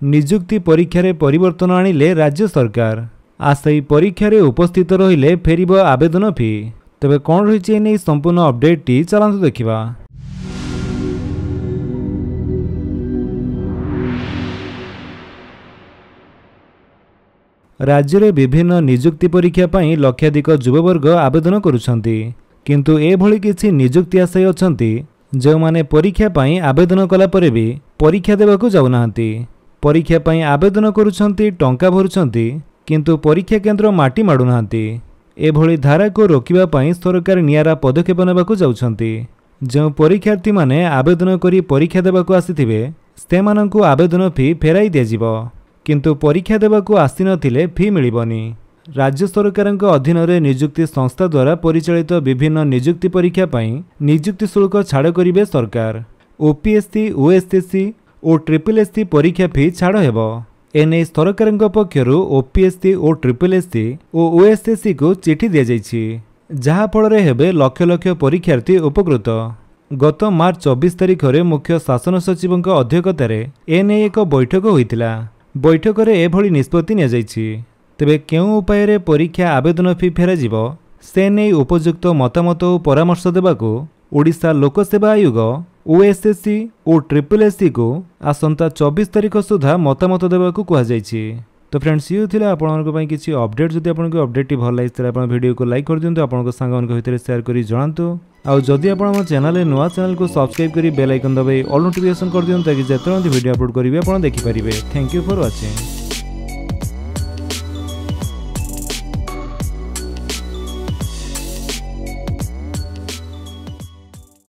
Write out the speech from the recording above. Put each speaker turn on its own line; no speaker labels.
निजुक्ति परीक्षा परिवर्तन आनिले राज्य सरकार। आशायी परीक्षा उपस्थित रहिले फेरिब आवेदन फी। तेबे कौन रही नहीं संपूर्ण अपडेट टी चलतु देखा। राज्य में विभिन्न निजुक्ति परीक्षा पाई लक्षाधिक युववर्ग आवेदन करुछंती, किंतु एभली किछि निजुक्ति आशायी अछंती जो माने परीक्षा पाई आवेदन कला परे भी परीक्षा देबाकू जाउनाहांती। परीक्षा पाई आवेदन करुछंती, टंका भरुछंती, किंतु परीक्षा केन्द्र माटी माडुनाहांती। एभली धारा को रोकिबा पाई सरकार नियारा पदक्षेप नेबाकू जाउछंती। जो परीक्षार्थी माने आवेदन करी परीक्षा देबाकू आसिथिबे सेमानंकू आवेदन फी फेराई दियाजिबो, किंतु परीक्षा देबाकू आसी नथिले फी मिलिबनी। राज्य सरकारक अधीन रे निजुक्ति संस्था द्वारा परिचालित विभिन्न निजुक्ति परीक्षा पाई निजुक्ति शुल्क छाड़ करिवे सरकार। ओपीएससी, ओएसएससी और ट्रिपल एससी परीक्षा फी छाड़ हेबो। एने सरकारक पक्षरु ओपीएससी और ट्रिपल एससी और ओएसएससी को चिठी दिया जायछि, जहा फल रे हेबे लक्ष लक्ष परीक्षार्थी उपकृत। गत मार्च 24 तारिख रे मुख्य शासन सचिवक अध्यक्षतार एने एक बैठक होइतिला। बैठक रे एभली निष्पत्ति निया जायछि। तेबे केउ उपाय रे परीक्षा आवेदन फी फेरा जिवो से नै उपयुक्त मतामत और परामर्श देबाकू ओडिशा लोक सेवा आयोग ओएसएससी और ट्रिपल एससी को आसंता 24 तारिख सुधा मतामत देबाकू कहा जायछि। तो फ्रेंड्स ये थिला आपनक पई किछि अपडेट। जदि आपनक अपडेट टी भल लागितला आपन वीडियो को लाइक कर दियंतु, आपनक संगन को भितर शेयर करी जणांतु। आ जदि आपन हम चैनल नुआ चैनल को सब्सक्राइब करी बेल आइकन दबाई ऑल नोटिफिकेशन कर दियंतु ताकि जेतरंती वीडियो अपलोड करिवे आपन देखि परिबे। Thank you for watching.